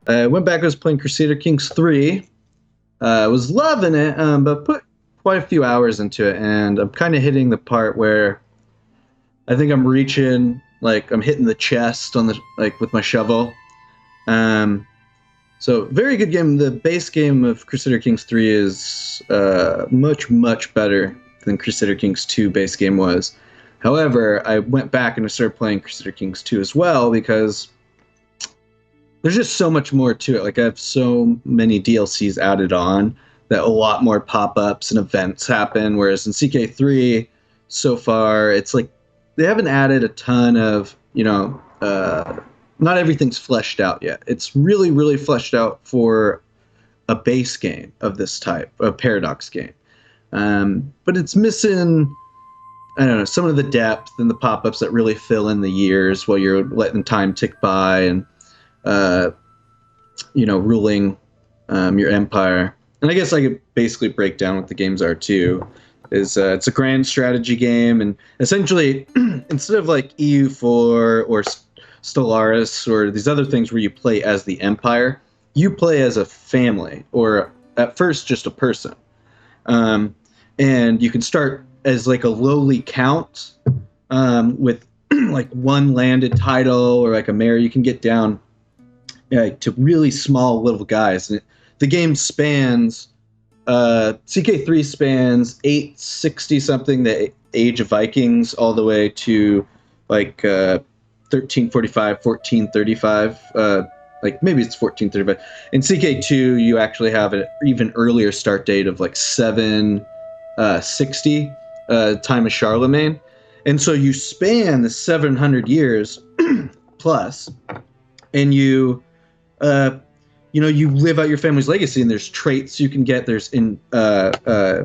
I went back. I was playing Crusader Kings 3. I was loving it, but put quite a few hours into it, and I'm kind of hitting the part where I think I'm reaching, like I'm hitting the chest on the like with my shovel. Um, so very good game. The base game of Crusader Kings 3 is much better than Crusader Kings 2 base game was. However, I went back and I started playing Crusader Kings 2 as well because there's just so much more to it. Like I have so many DLCs added on that a lot more pop-ups and events happen. Whereas in CK3, so far, it's like they haven't added a ton of, not everything's fleshed out yet. It's really fleshed out for a base game of this type, a Paradox game. But it's missing, I don't know, some of the depth and the pop-ups that really fill in the years while you're letting time tick by and ruling your empire. And I guess I could basically break down what the games are too. It's a grand strategy game, and essentially, instead of like EU4 or Stellaris or these other things where you play as the empire, you play as a family, or at first just a person. And you can start as like a lowly count with like one landed title or like a mayor. You can get down to really small little guys. And the game spans, CK3 spans 860 something, the Age of Vikings, all the way to like 1345, 1435. Like maybe it's 1435. In CK2, you actually have an even earlier start date of like 760, time of Charlemagne. And so you span the 700 years plus, and you live out your family's legacy, and there's traits you can get. There's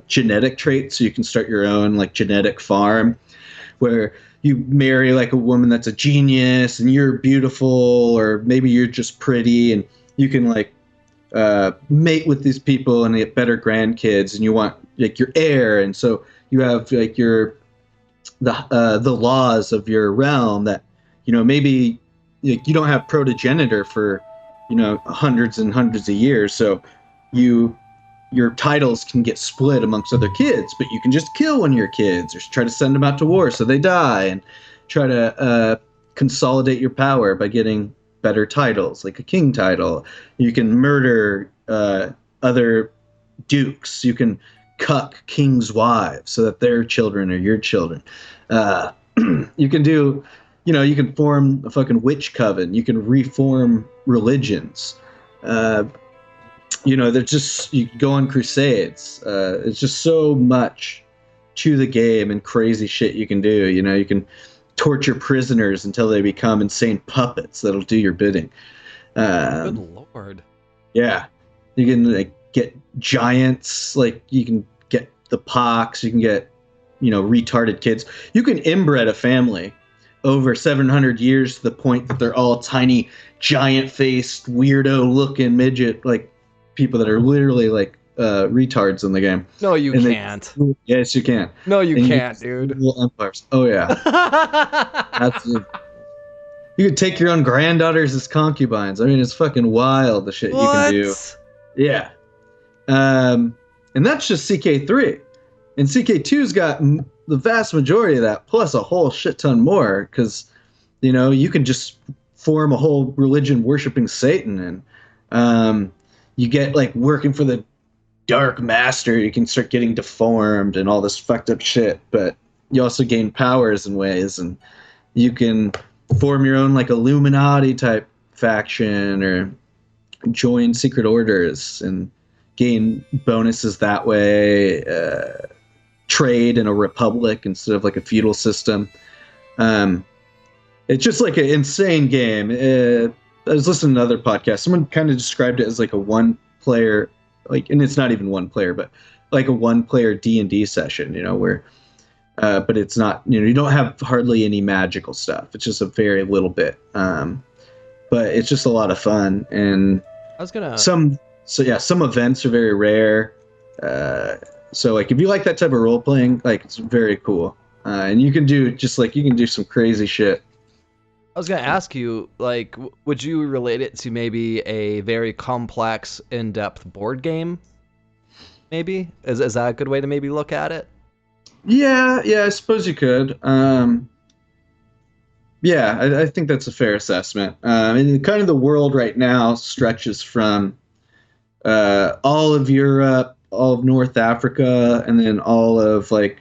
genetic traits, so you can start your own like genetic farm where you marry like a woman that's a genius and you're beautiful, or maybe you're just pretty, and you can like mate with these people and get better grandkids, and you want like your heir, and so you have like the laws of your realm that maybe you don't have progenitor for hundreds and hundreds of years, so your titles can get split amongst other kids, but you can just kill one of your kids or try to send them out to war so they die, and try to consolidate your power by getting better titles, like a king title. You can murder other dukes. You can cuck kings' wives so that their children are your children. You can do, you can form a fucking witch coven. You can reform religions. They're just, you go on crusades. It's just so much to the game and crazy shit you can do. You can torture prisoners until they become insane puppets that'll do your bidding. Good lord. Yeah. You can like get giants, like you can get the pox, you can get, retarded kids. You can inbred a family over 700 years to the point that they're all tiny, giant-faced, weirdo-looking midget, like people that are literally like retards in the game. No, you can't. Yes, you can. No, you can't, dude. Empires. Oh yeah. Absolutely. You can take your own granddaughters as concubines. I mean, it's fucking wild the shit you can do. Yeah. And that's just CK3. And CK2's got the vast majority of that, plus a whole shit ton more, because, you can just form a whole religion worshiping Satan, and you get, like, working for the Dark Master, you can start getting deformed and all this fucked up shit, but you also gain powers in ways, and you can form your own, like, Illuminati type faction, or join secret orders and gain bonuses that way, trade in a republic instead of like a feudal system. It's just like an insane game. I was listening to another podcast. Someone kind of described it as like a one-player, like, and it's not even one player, but like a one-player D&D session, where, but it's not, you don't have hardly any magical stuff. It's just a very little bit. But it's just a lot of fun, and some events are very rare. So like if you like that type of role playing, like it's very cool. And you can do some crazy shit. I was gonna ask you, like, would you relate it to maybe a very complex, in-depth board game? Maybe is that a good way to maybe look at it? Yeah, I suppose you could. Yeah, I think that's a fair assessment. And kind of the world right now stretches from all of Europe, all of North Africa, and then all of like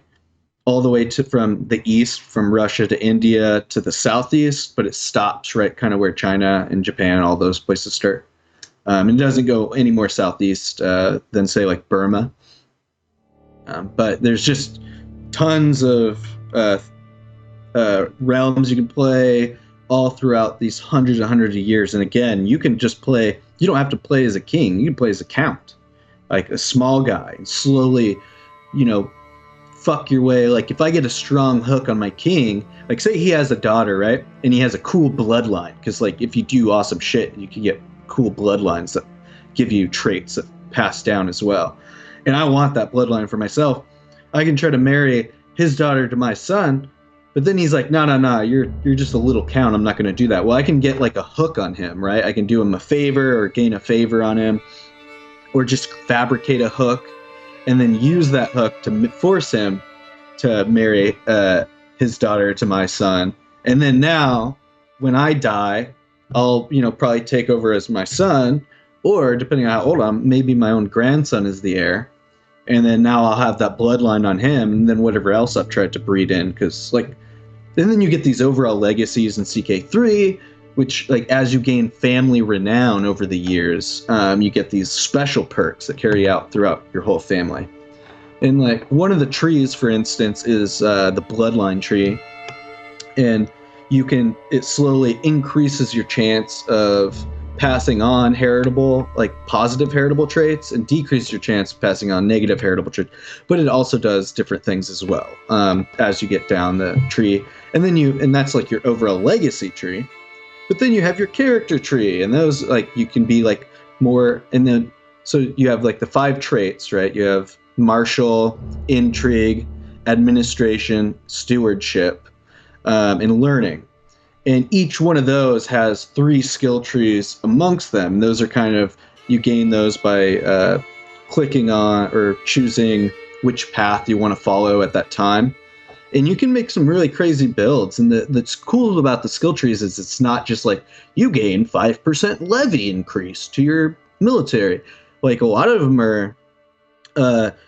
all the way to from the east, from Russia to India to the southeast, but it stops right kind of where China and Japan, all those places start. It doesn't go any more southeast than say like Burma. But there's just tons of realms you can play all throughout these hundreds and hundreds of years. And again, you can just play. You don't have to play as a king. You can play as a count, like a small guy, and slowly, fuck your way. Like if I get a strong hook on my king, like say he has a daughter, right, and he has a cool bloodline, because like if you do awesome shit, you can get cool bloodlines that give you traits that pass down as well. And I want that bloodline for myself. I can try to marry his daughter to my son. But then he's like, no, you're just a little count. I'm not going to do that. Well, I can get like a hook on him, right? I can do him a favor or gain a favor on him, or just fabricate a hook and then use that hook to force him to marry his daughter to my son. And then now, when I die, I'll probably take over as my son, or depending on how old I'm, maybe my own grandson is the heir. And then now I'll have that bloodline on him, and then whatever else I've tried to breed in, because like. And then you get these overall legacies in CK3, which, like, as you gain family renown over the years, you get these special perks that carry out throughout your whole family. And, like, one of the trees, for instance, is the bloodline tree. And it slowly increases your chance of passing on heritable, like positive heritable traits, and decrease your chance of passing on negative heritable traits. But it also does different things as well as you get down the tree. And that's like your overall legacy tree. But then you have your character tree, and those like you can be like more. And then so you have like the 5 traits, right? You have martial, intrigue, administration, stewardship, and learning. And each one of those has 3 skill trees amongst them. Those are kind of, you gain those by clicking on or choosing which path you want to follow at that time. And you can make some really crazy builds. And that's cool about the skill trees is it's not just like you gain 5% levy increase to your military. Like a lot of them are,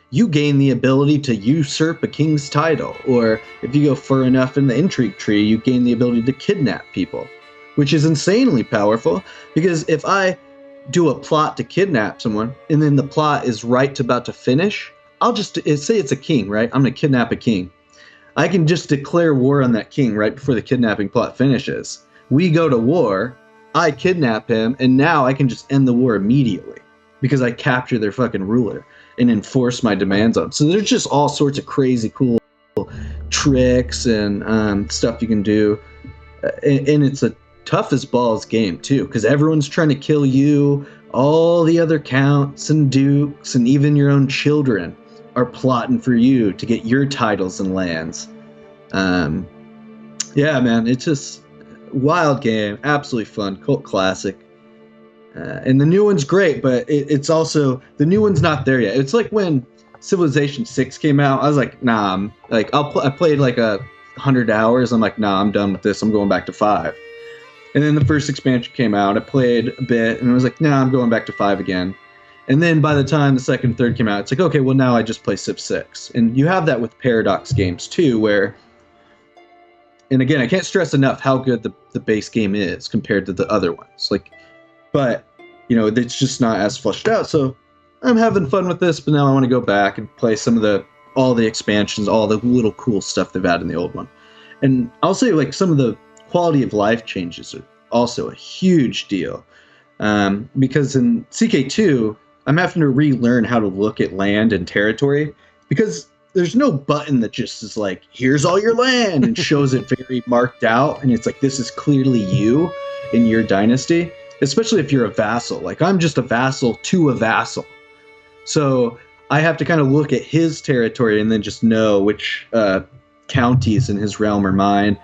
you gain the ability to usurp a king's title. Or if you go far enough in the intrigue tree, you gain the ability to kidnap people, which is insanely powerful. Because if I do a plot to kidnap someone and then the plot is about to finish, I'll just say it's a king, right? I'm going to kidnap a king. I can just declare war on that king right before the kidnapping plot finishes. We go to war, I kidnap him, and now I can just end the war immediately because I capture their fucking ruler and enforce my demands on them. So there's just all sorts of crazy cool tricks and stuff you can do. And it's a tough as balls game too, because everyone's trying to kill you. All the other counts and dukes and even your own children are plotting for you to get your titles and lands. Yeah, man, it's just wild game, absolutely fun, cult classic. And the new one's great, but it's also, the new one's not there yet. It's like when Civilization 6 came out, I was like, nah, I played like 100 hours. I'm like, nah, I'm done with this. I'm going back to 5. And then the first expansion came out. I played a bit, and I was like, nah, I'm going back to 5 again. And then by the time the second and third came out, it's like, okay, well, now I just play Civ 6. And you have that with Paradox games, too, where... And again, I can't stress enough how good the base game is compared to the other ones. But, it's just not as fleshed out. So I'm having fun with this, but now I want to go back and play all the expansions, all the little cool stuff they've had in the old one. And I'll say, like, some of the quality of life changes are also a huge deal. Because in CK2... I'm having to relearn how to look at land and territory because there's no button that just is like, here's all your land and shows it very marked out. And it's like, this is clearly you in your dynasty, especially if you're a vassal. Like I'm just a vassal to a vassal. So I have to kind of look at his territory and then just know which counties in his realm are mine.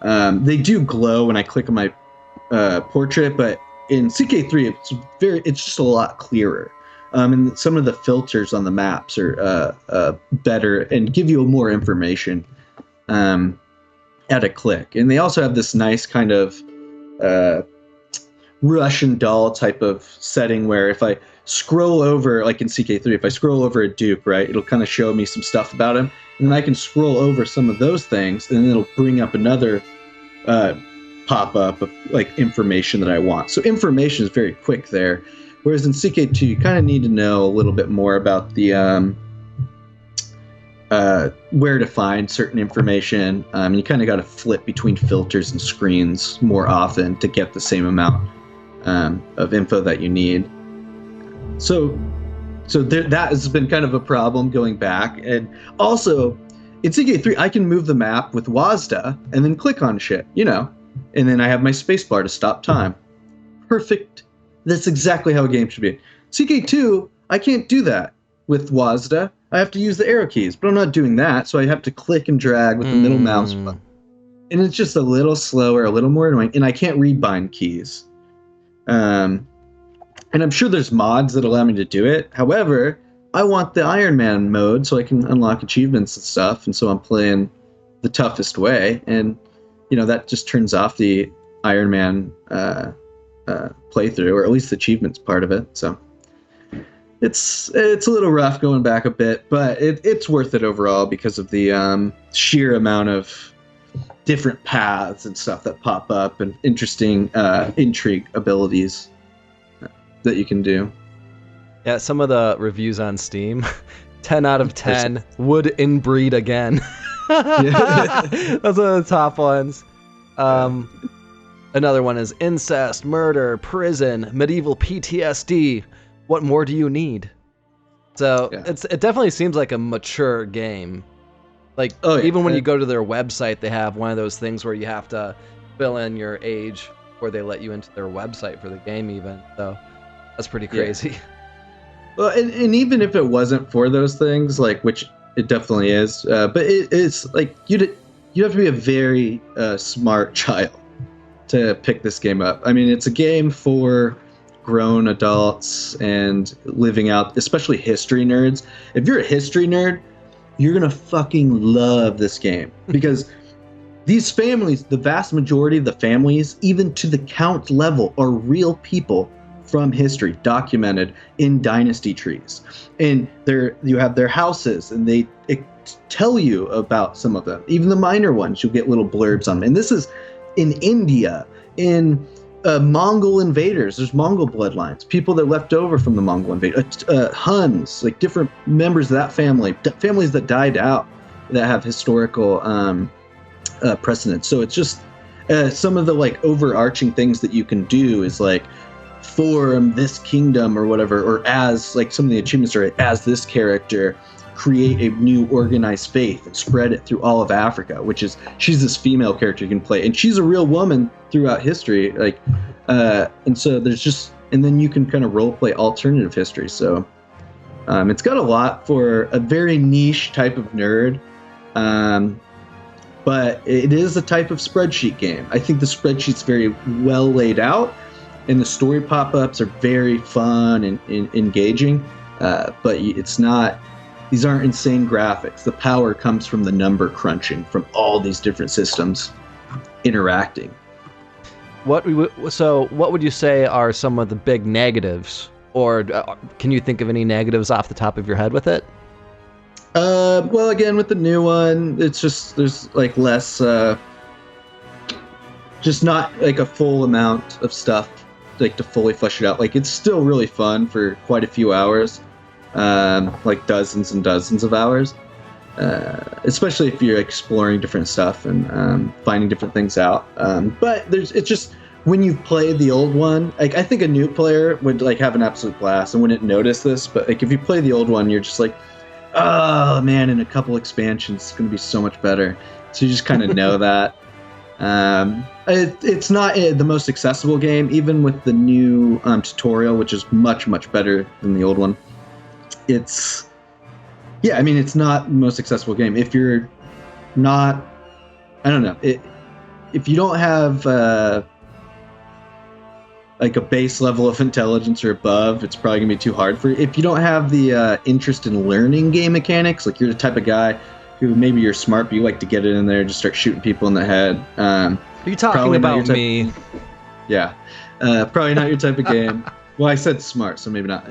They do glow when I click on my portrait, but in CK3 it's just a lot clearer. And some of the filters on the maps are better and give you more information at a click. And they also have this nice kind of Russian doll type of setting where if I scroll over, like in CK3, if I scroll over a duke, right, it'll kind of show me some stuff about him, and then I can scroll over some of those things, and then it'll bring up another pop-up of like information that I want. So information is very quick there, whereas in CK2 you kind of need to know a little bit more about the where to find certain information. You kind of got to flip between filters and screens more often to get the same amount of info that you need. So that has been kind of a problem going back. And also in CK3, I can move the map with WASD and then click on shit, and then I have my spacebar to stop time. Perfect. That's exactly how a game should be. CK2, I can't do that with WASD. I have to use the arrow keys, but I'm not doing that, so I have to click and drag with the middle mouse button. And it's just a little slower, a little more annoying, and I can't read bind keys. And I'm sure there's mods that allow me to do it. However, I want the Iron Man mode so I can unlock achievements and stuff, and so I'm playing the toughest way, and that just turns off the Iron Man playthrough, or at least the achievements part of it. So it's a little rough going back a bit, but it's worth it overall because of the sheer amount of different paths and stuff that pop up and interesting intrigue abilities that you can do. Yeah, some of the reviews on Steam, 10 out of 10 would inbreed again. Those are the top ones. Another one is incest, murder, prison, medieval PTSD. What more do you need? So it definitely seems like a mature game. Like even when you go to their website, they have one of those things where you have to fill in your age before they let you into their website for the game even. So that's pretty crazy. Yeah. Well, and even if it wasn't for those things, like, which it definitely is, but it's like you have to be a very smart child to pick this game up. I mean, it's a game for grown adults and living out, especially history nerds. If you're a history nerd, you're gonna fucking love this game because these families, the vast majority of the families, even to the count level, are real people from history documented in dynasty trees, and you have their houses, and they tell you about some of them. Even the minor ones, you'll get little blurbs on them. And this is in India, in Mongol invaders. There's Mongol bloodlines, people that left over from the Mongol invaders, Huns, like different members of that family, families that died out that have historical precedence. So it's just some of the like overarching things that you can do is like form this kingdom or whatever, or as like some of the achievements are as this character create a new organized faith and spread it through all of Africa, which is, she's this female character you can play, and she's a real woman throughout history, like and so there's just, and then you can kind of role play alternative history. So it's got a lot for a very niche type of nerd, but it is a type of spreadsheet game. I think the spreadsheet's very well laid out, and the story pop-ups are very fun and engaging, but it's not, these aren't insane graphics. The power comes from the number crunching from all these different systems interacting. What would you say are some of the big negatives, or can you think of any negatives off the top of your head with it? Well, again, with the new one, it's just, there's like less, just not like a full amount of stuff like to fully flesh it out. Like, it's still really fun for quite a few hours, like dozens and dozens of hours, especially if you're exploring different stuff and finding different things out. But it's just, when you've played the old one, like, I think a new player would like have an absolute blast and wouldn't notice this, but like if you play the old one, you're just like, oh man, in a couple expansions it's going to be so much better. So you just kind of know that. It's not the most accessible game, even with the new tutorial, which is much, much better than the old one. It's not the most accessible game. If you're not, I don't know, if you don't have like a base level of intelligence or above, it's probably gonna be too hard for you. If you don't have the interest in learning game mechanics, like you're the type of guy who maybe you're smart, but you like to get it in there and just start shooting people in the head. Are you talking about me? Yeah. Probably not your type of game. Well, I said smart, so maybe not.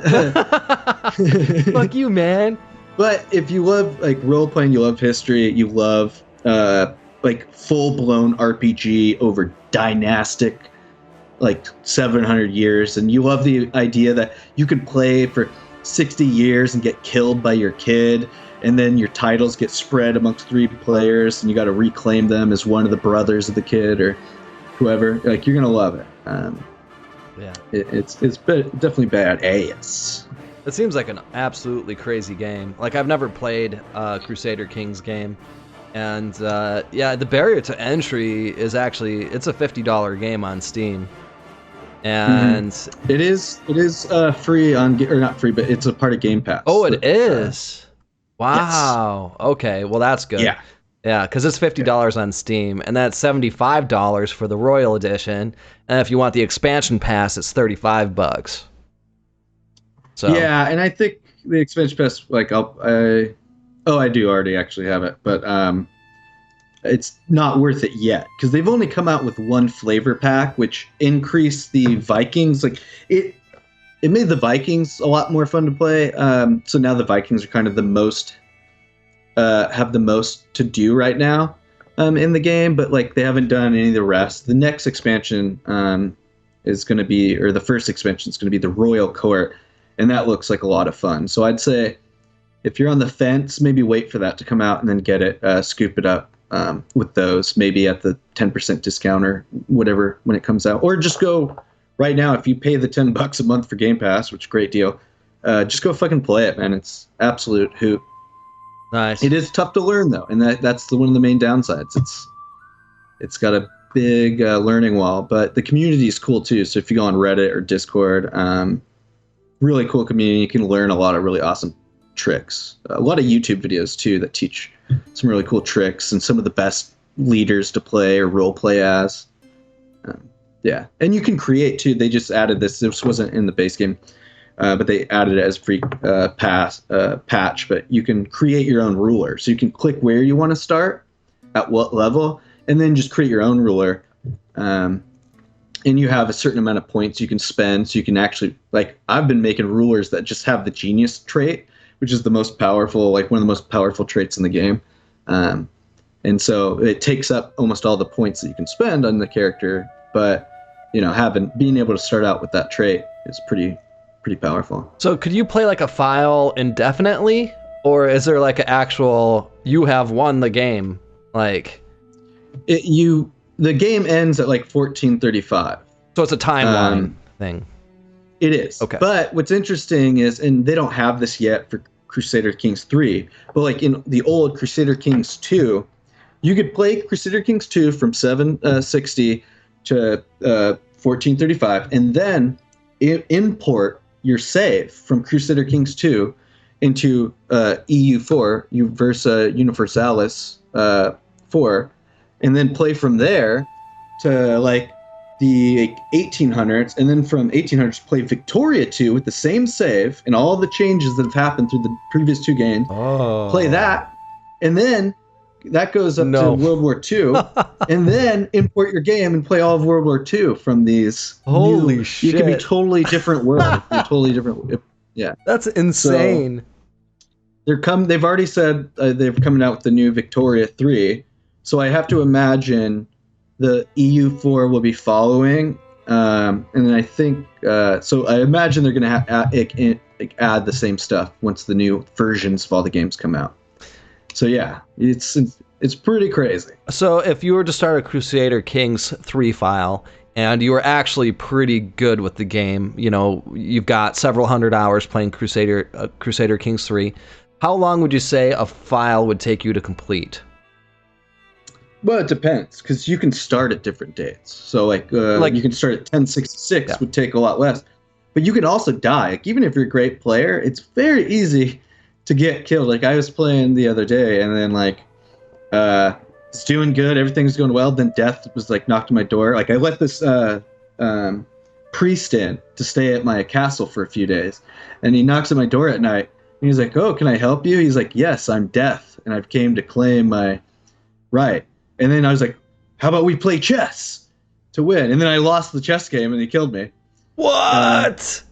Fuck you, man. But if you love like role playing, you love history, you love like full blown RPG over dynastic, like 700 years, and you love the idea that you could play for 60 years and get killed by your kid, and then your titles get spread amongst 3 players, and you got to reclaim them as one of the brothers of the kid or whoever. Like, you're gonna love it. Yeah, it's definitely badass. It seems like an absolutely crazy game. Like, I've never played Crusader Kings game, and yeah, the barrier to entry is actually, it's a $50 game on Steam, and it is free on, or not free, but it's a part of Game Pass. Oh, it is. Wow. Yes. Okay. Well, that's good. Yeah. Yeah, because it's $50 on Steam, and that's $75 for the Royal Edition. And if you want the expansion pass, it's $35. So yeah, and I think the expansion pass, like, I do already actually have it, but it's not worth it yet because they've only come out with one flavor pack, which increased the Vikings. Like it made the Vikings a lot more fun to play. So now the Vikings are kind of the most have the most to do right now in the game, but like they haven't done any of the rest. The next expansion is going to be, or the first expansion is going to be the Royal Court, and that looks like a lot of fun. So I'd say if you're on the fence, maybe wait for that to come out and then get it, scoop it up with those, maybe at the 10% discount or whatever when it comes out, or just go right now. If you pay the $10 a month for Game Pass, which is a great deal, just go fucking play it, man. It's absolute hoot. Nice. It is tough to learn though, and that's one of the main downsides. It's got a big learning wall, but the community is cool too. So if you go on Reddit or Discord, really cool community. You can learn a lot of really awesome tricks. A lot of YouTube videos too that teach some really cool tricks and some of the best leaders to play or role play as. Yeah, and you can create too. They just added this. This wasn't in the base game. But they added it as free patch. But you can create your own ruler. So you can click where you want to start, at what level, and then just create your own ruler. And you have a certain amount of points you can spend. So you can actually, like, I've been making rulers that just have the genius trait, which is the most powerful, like one of the most powerful traits in the game. And so it takes up almost all the points that you can spend on the character. But, you know, being able to start out with that trait is pretty powerful. So could you play like a file indefinitely, or is there like an actual, you have won the game? Like the game ends at like 1435. So it's a timeline thing. It is. Okay. But what's interesting is, and they don't have this yet for Crusader Kings 3, but like in the old Crusader Kings 2, you could play Crusader Kings 2 from 760 to 1435, and then import your save from Crusader Kings 2 into EU4, Versa Universalis 4, and then play from there to like the 1800s, and then from 1800s play Victoria 2 with the same save and all the changes that have happened through the previous 2 games. Oh. Play that, and then that goes up to World War II, and then import your game and play all of World War II from these. Holy shit! You can be totally different world. Totally different. Yeah, that's insane. So they've already said they're coming out with the new Victoria 3. So I have to imagine the EU4 will be following, and then I think so. I imagine they're going to add the same stuff once the new versions of all the games come out. So yeah, it's pretty crazy. So if you were to start a Crusader Kings 3 file and you were actually pretty good with the game, you know, you've got several hundred hours playing Crusader Kings 3, how long would you say a file would take you to complete? Well, it depends, because you can start at different dates. So like you can start at 1066, would take a lot less. But you can also die. Like, even if you're a great player, it's very easy to get killed. Like I was playing the other day, and then like it's doing good, everything's going well. Then death was like knocked on my door. Like I let this priest in to stay at my castle for a few days, and he knocks at my door at night. And he's like, "Oh, can I help you?" He's like, "Yes, I'm death, and I've came to claim my right." And then I was like, "How about we play chess to win?" And then I lost the chess game, and he killed me. What?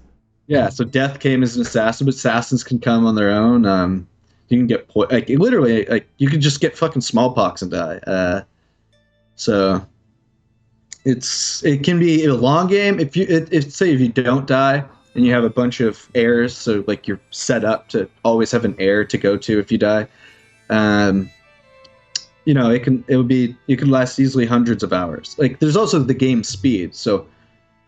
Yeah, so death came as an assassin, but assassins can come on their own. You can get literally you can just get fucking smallpox and die. So it can be a long game if you don't die and you have a bunch of heirs, so like you're set up to always have an heir to go to if you die. It could last easily hundreds of hours. Like there's also the game speed, so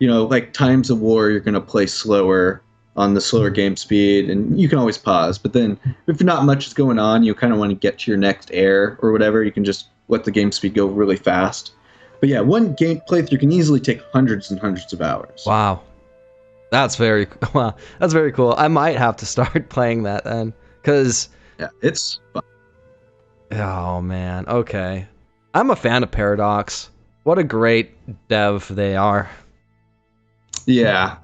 like Times of War, you're going to play slower on the slower game speed, and you can always pause. But then if not much is going on, you kind of want to get to your next heir or whatever, you can just let the game speed go really fast. But yeah, one game playthrough can easily take hundreds and hundreds of hours. Wow. That's very cool. I might have to start playing that then, because yeah, it's fun. Oh man, okay. I'm a fan of Paradox. What a great dev they are. Yeah,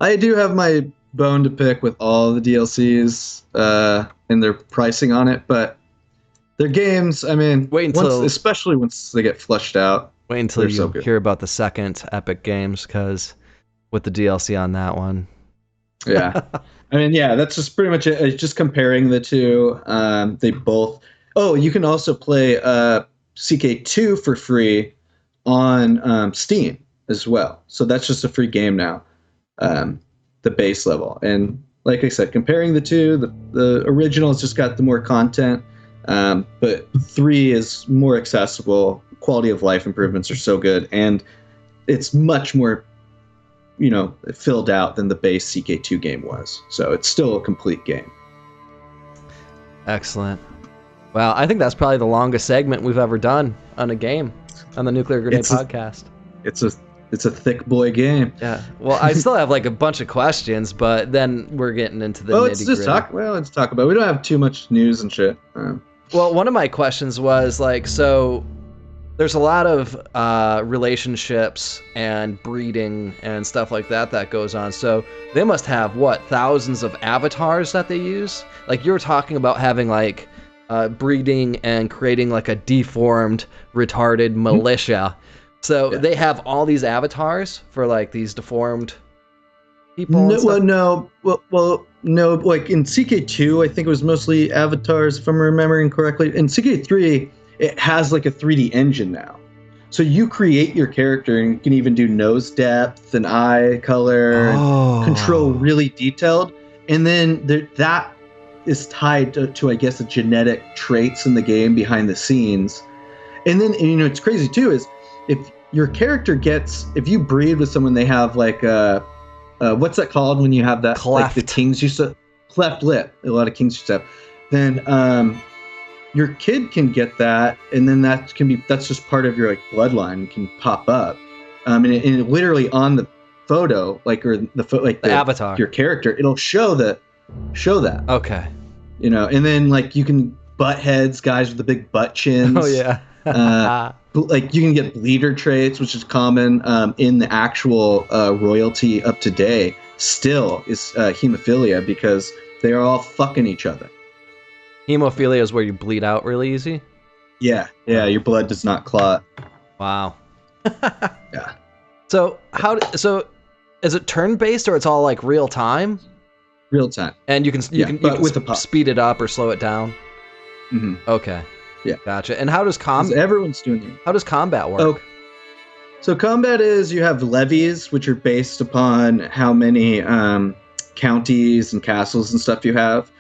I do have my bone to pick with all the DLCs and their pricing on it, but their games, I mean, especially once they get flushed out. Wait until you hear about the second Epic Games, because with the DLC on that one. Yeah, I mean, yeah, that's just pretty much it. It's just comparing the two. They both. Oh, you can also play CK2 for free on Steam as well. So that's just a free game now, the base level. And like I said, comparing the two, the original has just got the more content, but 3 is more accessible. Quality of life improvements are so good, and it's much more, filled out than the base CK2 game was. So it's still a complete game. Excellent. Well, I think that's probably the longest segment we've ever done on a game on the Nuclear Grenade podcast. It's a thick boy game. Yeah. Well, I still have like a bunch of questions, but then we're getting into the nitty-gritty. Let's talk about it. We don't have too much news and shit. Well, one of my questions was like, so there's a lot of relationships and breeding and stuff like that goes on. So they must have, thousands of avatars that they use? Like you were talking about having like breeding and creating like a deformed, retarded militia. So they have all these avatars for like these deformed people. No. Like in CK2, I think it was mostly avatars, if I'm remembering correctly. In CK3, it has like a 3D engine now, so you create your character and you can even do nose depth and eye color, and control really detailed. And then that is tied to I guess the genetic traits in the game behind the scenes. And then it's crazy too is if your character if you breed with someone, they have like what's that called when you have that cleft. Like the kings used to cleft lip. A lot of kings used to have. Then your kid can get that, and then that's just part of your like bloodline can pop up. And it literally on the photo, the avatar, your character, it'll show that. Okay. And then like you can butt heads, guys with the big butt chins. Oh yeah. Like you can get bleeder traits, which is common in the actual royalty up to date. Still is hemophilia, because they are all fucking each other. Hemophilia is where you bleed out really easy? Yeah, your blood does not clot. Wow. Yeah. So is it turn-based, or it's all like real time? Real time. And you can speed it up or slow it down? Mm-hmm. Okay. Yeah. Gotcha. And how does everyone's doing it. How does combat work? Okay. So combat is you have levies, which are based upon how many counties and castles and stuff you have.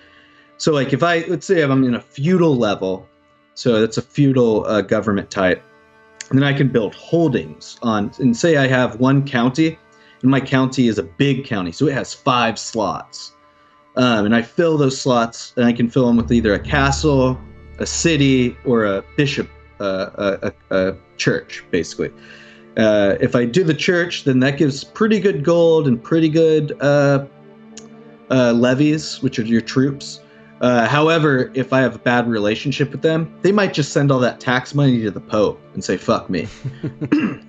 So like let's say I'm in a feudal level, so that's a feudal government type, and then I can build holdings and say I have one county, and my county is a big county, so it has 5 slots, and I fill those slots, and I can fill them with either a castle, a city, or a bishop, a church, basically. If I do the church, then that gives pretty good gold and pretty good levies, which are your troops. However, if I have a bad relationship with them, they might just send all that tax money to the Pope and say, fuck me.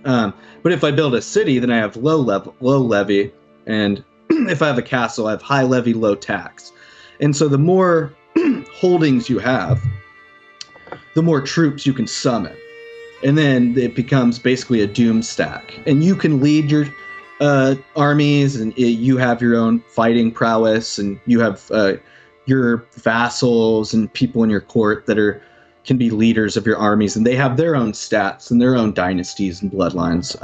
But if I build a city, then I have low levy. And if I have a castle, I have high levy, low tax. And so the more holdings you have, the more troops you can summon. And then it becomes basically a doom stack. And you can lead your armies, and you have your own fighting prowess, and you have your vassals and people in your court that can be leaders of your armies, and they have their own stats and their own dynasties and bloodlines.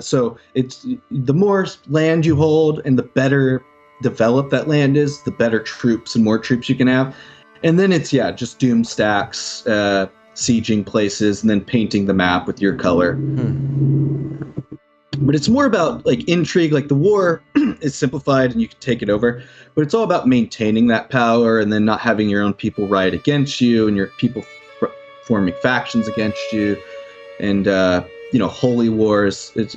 So it's the more land you hold and the better developed that land is, the better troops and more troops you can have. And then it's, just doom stacks, sieging places, and then painting the map with your color. But it's more about like intrigue. Like the war is simplified and you can take it over, but it's all about maintaining that power and then not having your own people riot against you and your people forming factions against you. And, holy wars. It's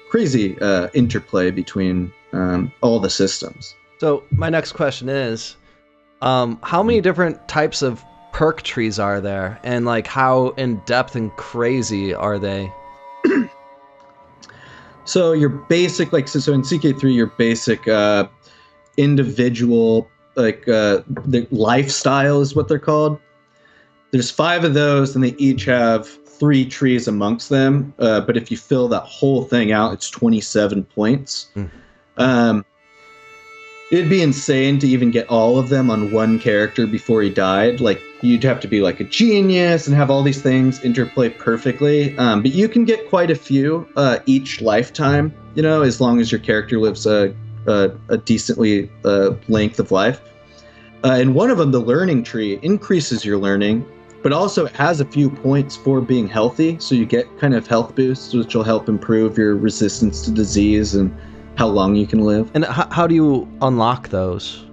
crazy interplay between all the systems. So my next question is, how many different types of perk trees are there, and like how in depth and crazy are they? So your basic, so in CK3, your basic individual, the lifestyle is what they're called. There's 5 of those, and they each have 3 trees amongst them. But if you fill that whole thing out, it's 27 points. It'd be insane to even get all of them on one character before he died. Like, you'd have to be like a genius and have all these things interplay perfectly. But you can get quite a few each lifetime, as long as your character lives a decently length of life. And one of them, the learning tree, increases your learning, but also it has a few points for being healthy. So you get kind of health boosts, which will help improve your resistance to disease and how long you can live. And how do you unlock those?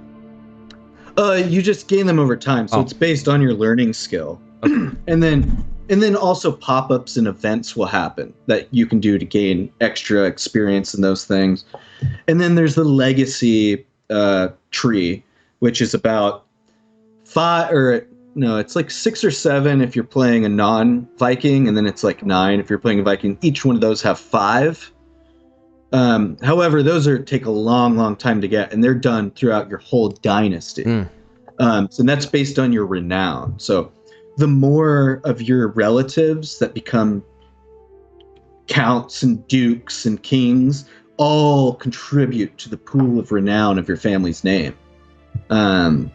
You just gain them over time. So it's based on your learning skill. Okay. And then also pop-ups and events will happen that you can do to gain extra experience in those things. And then there's the legacy tree, which is about 6 or 7 if you're playing a non-Viking, and then it's like 9 if you're playing a Viking. Each one of those have 5. However, those take a long, long time to get, and they're done throughout your whole dynasty. So that's based on your renown. So the more of your relatives that become counts and dukes and kings all contribute to the pool of renown of your family's name. And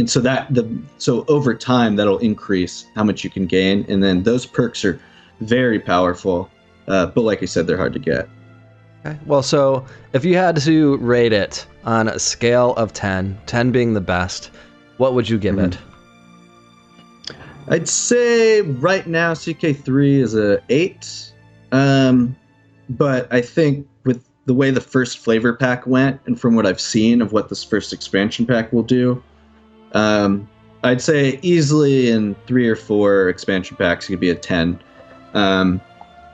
so over time, that'll increase how much you can gain. And then those perks are very powerful. But like I said, they're hard to get. Okay. Well, so if you had to rate it on a scale of 10, 10 being the best, what would you give it? I'd say right now CK3 is a 8. But I think with the way the first flavor pack went, and from what I've seen of what this first expansion pack will do, I'd say easily in 3 or 4 expansion packs it could be a 10.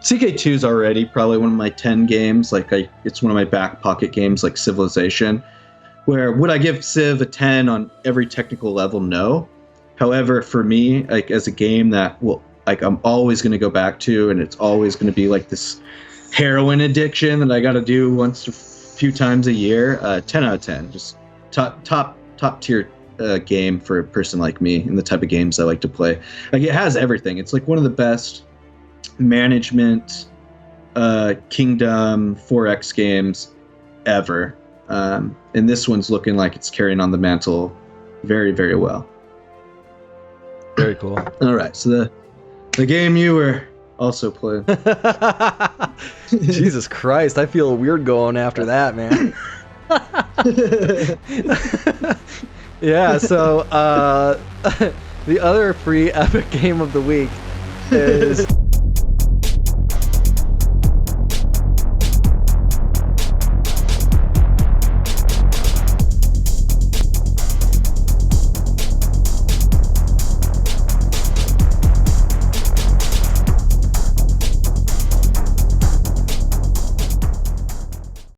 CK2 is already probably one of my 10 games. It's one of my back pocket games, like Civilization. Where would I give Civ a 10 on every technical level? No. However, for me, as a game that I'm always going to go back to, and it's always going to be like this heroin addiction that I got to do once a few times a year. 10 out of 10, just top tier game for a person like me and the type of games I like to play. It has everything. It's like one of the best management kingdom 4X games ever, and this one's looking like it's carrying on the mantle very, very well. Very cool. All right, so the game you were also playing. Jesus Christ, I feel weird going after that, man. Yeah, so the other free epic game of the week is